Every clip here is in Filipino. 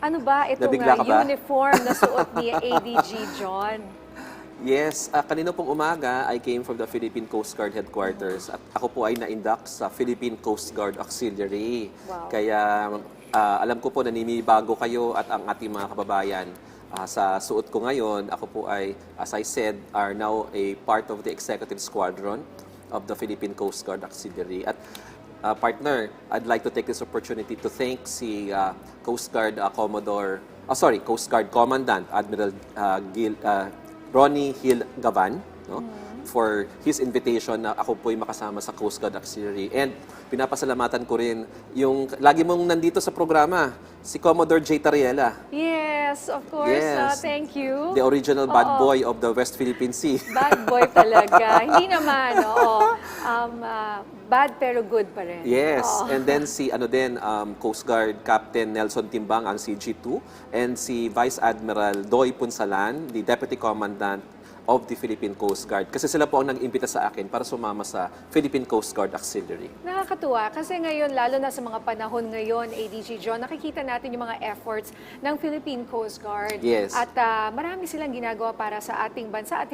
Ano ba itong Nabigla ka ba? uniform na suot ni ADG John? Yes, kanina pong umaga, I came from the Philippine Coast Guard Headquarters at ako po ay na-induct sa Philippine Coast Guard Auxiliary. Wow. Kaya alam ko po naninibago kayo at ang ating mga kababayan. Sa suot ko ngayon, ako po ay, as I said, are now a part of the Executive Squadron of the Philippine Coast Guard Auxiliary. At partner, I'd like to take this opportunity to thank si Coast Guard Coast Guard Commandant Admiral Ronnie Hill Gavan, no? For his invitation na ako po'y makasama sa Coast Guard Auxiliary. And pinapasalamatan ko rin yung lagi mong nandito sa programa, si Commodore J. Tariela. Yes, of course. Yes. Thank you. The original bad boy of the West Philippine Sea. Bad boy talaga. Hindi naman, oo. Bad pero good pa rin. Yes, Oo. and then si Coast Guard Captain Nelson Timbang, ang CG2, and si Vice Admiral Doy Punsalan, the Deputy Commandant of the Philippine Coast Guard. Kasi sila po ang nag-imbita sa akin para sumama sa Philippine Coast Guard Auxiliary. Nakakatuwa kasi ngayon, lalo na sa mga panahon ngayon, ADG John, nakikita natin yung mga efforts ng Philippine Coast Guard. Yes. At marami silang ginagawa para sa ating bansa at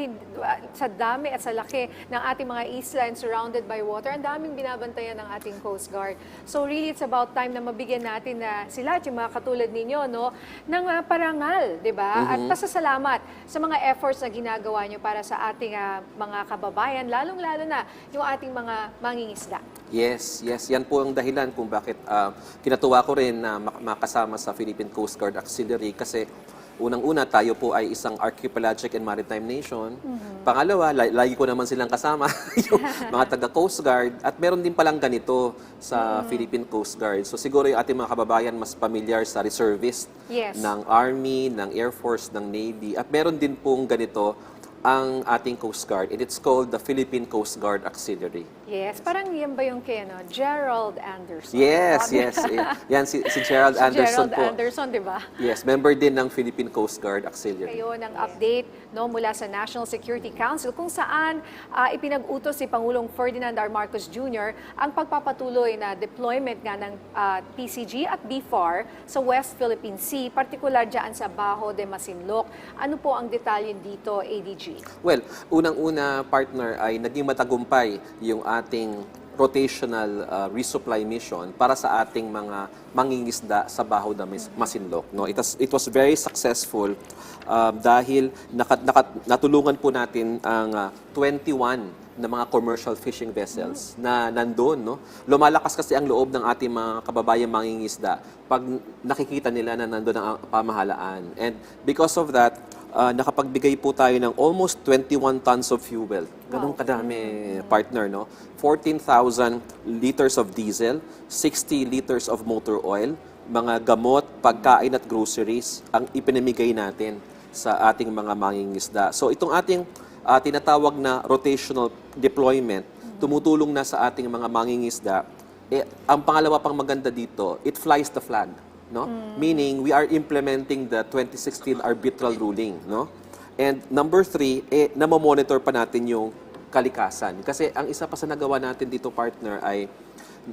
sa dami at sa laki ng ating mga isla and surrounded by water. Ang daming binabantayan ng ating Coast Guard. So really, it's about time na mabigyan natin na sila at yung mga katulad ninyo, no, ng parangal, di ba? At pasasalamat sa mga efforts na ginagawa nyo para sa ating mga kababayan, lalong-lalo na yung ating mga mangingisda. Yes, yes. Yan po ang dahilan kung bakit kinatuwa ko rin na makasama sa Philippine Coast Guard Auxiliary kasi unang-una tayo po ay isang archipelagic and maritime nation. Pangalawa, lagi ko naman silang kasama, yung mga taga-Coast Guard. At meron din palang ganito sa Philippine Coast Guard. So siguro yung ating mga kababayan mas familiar sa reservist ng Army, ng Air Force, ng Navy. At meron din pong ganito ang ating Coast Guard, and it's called the Philippine Coast Guard Auxiliary. Yes, parang yan ba yung kay Gerald Anderson? Yes, yes. Yan si Gerald Anderson Gerald po. Anderson, di ba? Yes, member din ng Philippine Coast Guard Auxiliary. Kayo ng update mula sa National Security Council kung saan ipinag-utos si Pangulong Ferdinand R. Marcos Jr. ang pagpapatuloy na deployment nga ng PCG at BFAR sa West Philippine Sea, partikular dyan sa Bajo de Masinloc. Ano po ang detalye dito, ADG? Well, unang-una, partner, ay naging matagumpay yung ating rotational resupply mission para sa ating mga mangingisda sa Baho de Masinloc. No? It was very successful dahil natulungan po natin ang 21 na mga commercial fishing vessels na nandun. No? Lumalakas kasi ang loob ng ating mga kababayang mangingisda pag nakikita nila na nandun ang pamahalaan. And because of that, nakapagbigay po tayo ng almost 21 tons of fuel. Ganun kadami, partner, no? 14,000 liters of diesel, 60 liters of motor oil, mga gamot, pagkain at groceries ang ipinamigay natin sa ating mga mangingisda. So itong ating tinatawag na rotational deployment, tumutulong na sa ating mga mangingisda. Ang pangalawa pang maganda dito, it flies the flag. No? Meaning, we are implementing the 2016 arbitral ruling. No? And number 3, namomonitor pa natin yung kalikasan. Kasi ang isa pa sa nagawa natin dito, partner, ay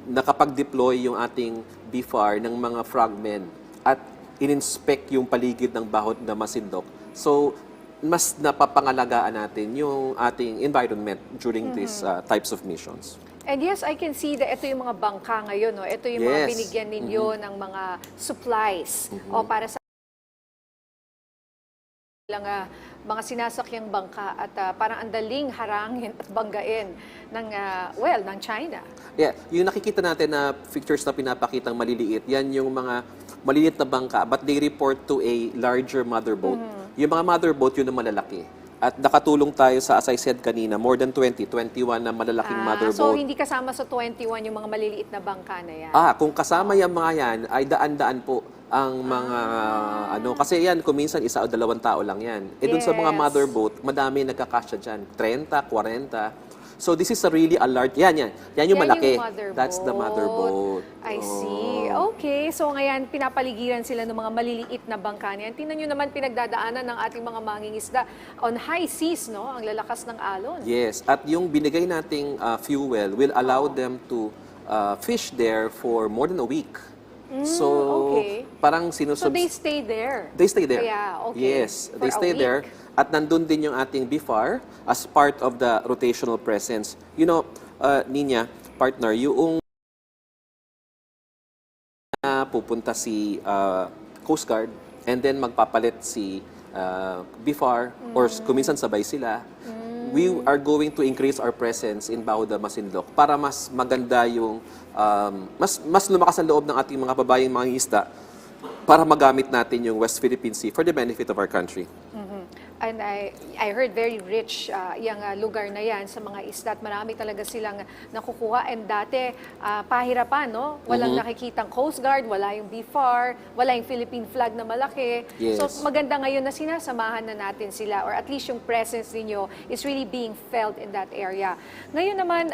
nakapag-deploy yung ating BFAR ng mga frogmen at in-inspect yung paligid ng Baho de Masinloc. So, mas napapangalagaan natin yung ating environment during these types of missions. And yes, I can see that ito yung mga bangka ngayon. No? Ito yung mga binigyan ninyo ng mga supplies o para sa mga sinasakyang bangka at parang andaling harangin at banggain ng, ng China. Yeah, yung nakikita natin na pictures na pinapakitang maliliit, yan yung mga maliliit na bangka but they report to a larger mother boat. Yung mga mother boat, yun ang malalaki. At nakatulong tayo sa, as I said kanina, more than 21 na malalaking mother So boat. hindi kasama sa 21 yung mga maliliit na bangka na yan? Kung kasama yung mga yan, ay daan-daan po ang mga kasi yan, kung minsan isa o dalawang tao lang yan. Dun sa mga mother boat, madami nagkakasya dyan. 30, 40. So this is a really a large, yan yung malaki. That's the mother boat. I see. Okay. So ngayon, pinapaligiran sila ng mga maliliit na bangka niyan. Tingnan nyo naman pinagdadaanan ng ating mga mangingisda on high seas, no? Ang lalakas ng alon. Yes. At yung binigay nating fuel will allow them to fish there for more than a week. So, okay. parang So they stay there? They stay there. Kaya, okay. Yes, For they a stay week. there. At nandun din yung ating BIFAR as part of the rotational presence. You know, Nina, partner, yung pupunta si Coast Guard and then magpapalit si BIFAR or kuminsan sabay sila. We are going to increase our presence in Baho de Masinloc para mas maganda yung mas lumakas ang loob ng ating mga babayang mga isda para magamit natin yung West Philippine Sea for the benefit of our country. And I heard very rich yung lugar na yan sa mga isda at marami talaga silang nakukuha. And dati, pahirapan, no? Walang nakikitang Coast Guard, wala yung BIFAR, wala yung Philippine flag na malaki. Yes. So maganda ngayon na sinasamahan na natin sila or at least yung presence ninyo is really being felt in that area. Ngayon naman,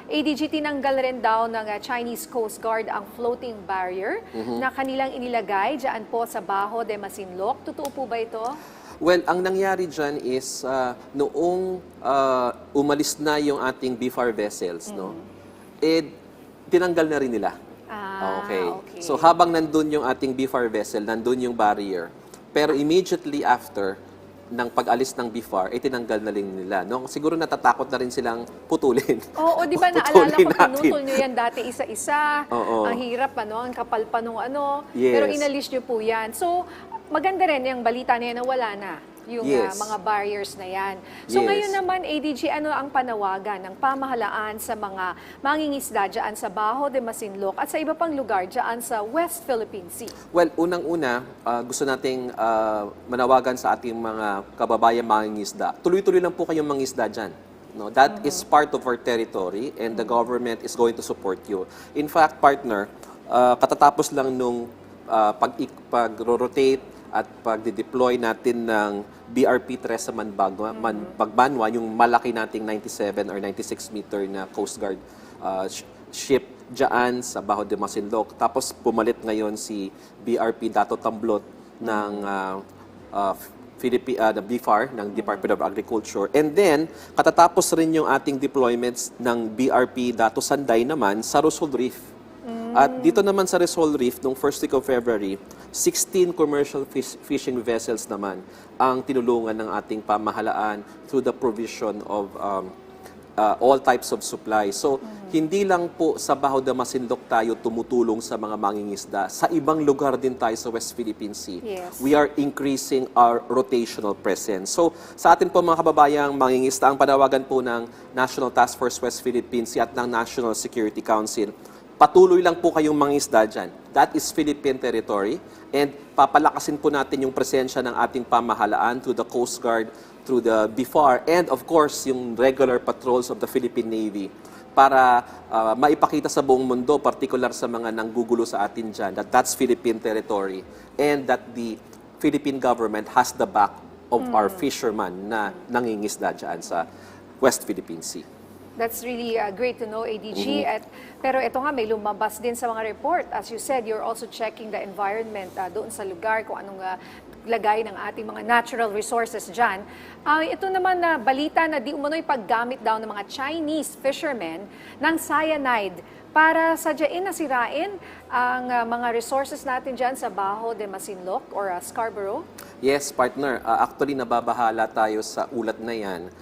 ADG tinanggal rin daw ng Chinese Coast Guard ang floating barrier na kanilang inilagay dyan po sa Baho de Masinloc. Totoo po ba ito? Well, ang nangyari dyan is noong umalis na yung ating BIFAR vessels, no? Tinanggal na rin nila. Okay. So habang nandun yung ating BIFAR vessel, nandun yung barrier. Pero immediately after ng pag-alis ng BIFAR, tinanggal na rin nila. No? Siguro natatakot na rin silang putulin. Oo, di ba naalala Putulin ko, natin. pinutol nyo yan dati isa-isa. Oo. Ang hirap, ang kapal pa nung Yes. Pero inalis nyo po yan. So, maganda rin yung balita na yan na wala na yung Yes. mga barriers na yan. So Yes. ngayon naman, ADG, ano ang panawagan ng pamahalaan sa mga mangingisda dyan sa Baho de Masinloc at sa iba pang lugar dyan sa West Philippine Sea? Well, unang-una, gusto nating manawagan sa ating mga kababayan mangingisda. Tuloy-tuloy lang po kayong mangingisda dyan. No, that is part of our territory and the government is going to support you. In fact, partner, katatapos lang nung pag-rotate at pag-deploy natin ng BRP Teresa Magbanwa, yung malaki nating 97 or 96 meter na Coast Guard ship dyan sa Baho de Masinloc. Tapos pumalit ngayon si BRP Dato Tamblot ng the BIFAR, ng Department of Agriculture. And then, katatapos rin yung ating deployments ng BRP Dato Sanday naman sa Rizal Reef. At dito naman sa Rizal Reef, noong first week of February, 16 commercial fishing vessels naman ang tinulungan ng ating pamahalaan through the provision of all types of supply. So, hindi lang po sa Baho de Masinloc tayo tumutulong sa mga mangingisda. Sa ibang lugar din tayo sa West Philippine Sea. Yes. We are increasing our rotational presence. So, sa atin po mga kababayang mangingisda, ang panawagan po ng National Task Force West Philippine Sea at ng National Security Council, patuloy lang po kayong mangingisda dyan. That is Philippine territory. And papalakasin po natin yung presensya ng ating pamahalaan through the Coast Guard, through the BIFAR, and of course, yung regular patrols of the Philippine Navy para maipakita sa buong mundo, particular sa mga nanggugulo sa atin dyan, that that's Philippine territory and that the Philippine government has the back of our fishermen na nangingisda dyan sa West Philippine Sea. That's really great to know, ADG. Pero ito nga, may lumabas din sa mga report. As you said, you're also checking the environment doon sa lugar, kung anong lagay ng ating mga natural resources dyan. Ito naman na balita na di umano'y paggamit daw ng mga Chinese fishermen ng cyanide para sadyain na sirain ang mga resources natin dyan sa Baho de Masinloc or Scarborough. Yes, partner. Actually, nababahala tayo sa ulat na yan.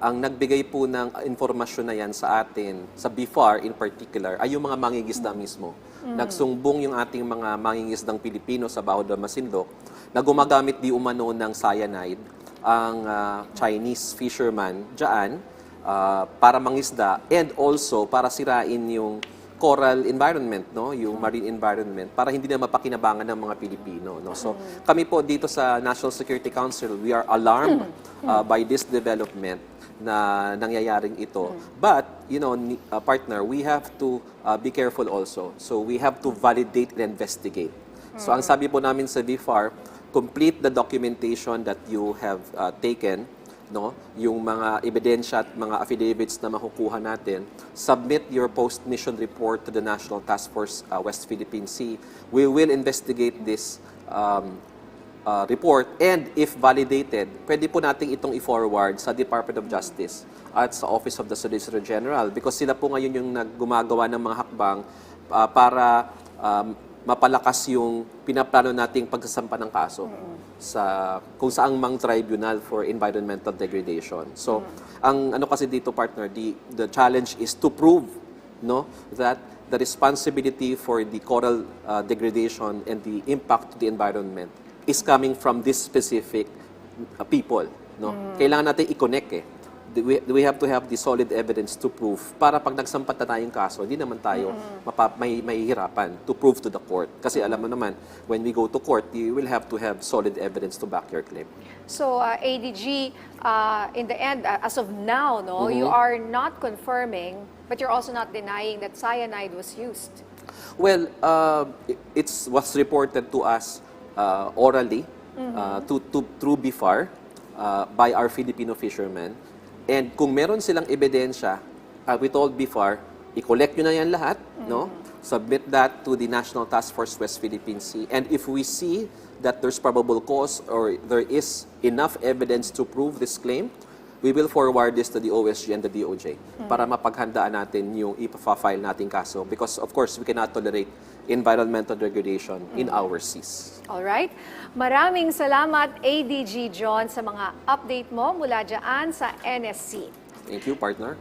Ang nagbigay po ng informasyon na yan sa atin, sa BIFAR in particular, ay yung mga mangingisda mismo. Nagsumbong yung ating mga mangingisdang Pilipino sa Baho de Masinloc na gumagamit di umano ng cyanide ang Chinese fisherman dyan para mangisda and also para sirain yung coral environment, no, yung marine environment para hindi na mapakinabangan ng mga Pilipino, no. So kami po dito sa National Security Council, we are alarmed by this development na nangyayaring ito. But, you know, partner, we have to be careful also. So we have to validate and investigate. So ang sabi po namin sa BIFAR, complete the documentation that you have taken, no, yung mga ebidensya at mga affidavits na makukuha natin, submit your post-mission report to the National Task Force West Philippine Sea. We will investigate this report and if validated, pwede po nating itong i-forward sa Department of Justice at sa Office of the Solicitor General because sila po ngayon yung gumagawa ng mga hakbang para mapalakas yung pinaplano nating pagsasampa ng kaso sa kung saang mang tribunal for environmental degradation. So, ang ano kasi dito, partner, the challenge is to prove, no, that the responsibility for the coral degradation and the impact to the environment is coming from this specific people, no. Kailangan natin i-connect we have to have the solid evidence to prove para pag nagsampat na tayong kaso, hindi naman tayo may hirapan to prove to the court. Kasi alam mo naman, when we go to court, you will have to have solid evidence to back your claim. So, ADG, in the end, as of now, no, you are not confirming, but you're also not denying that cyanide was used. Well, it was reported to us orally through BIFAR by our Filipino fishermen. And kung meron silang ebidensya, we told BIFAR, i-collect nyo na yan lahat, no? Submit that to the National Task Force West Philippine Sea. And if we see that there's probable cause or there is enough evidence to prove this claim, we will forward this to the OSG and the DOJ para mapaghandaan natin yung ipa-file nating kaso. Because of course, we cannot tolerate environmental degradation in our seas. Alright. Maraming salamat, ADG John, sa mga update mo mula dyan sa NSC. Thank you, partner.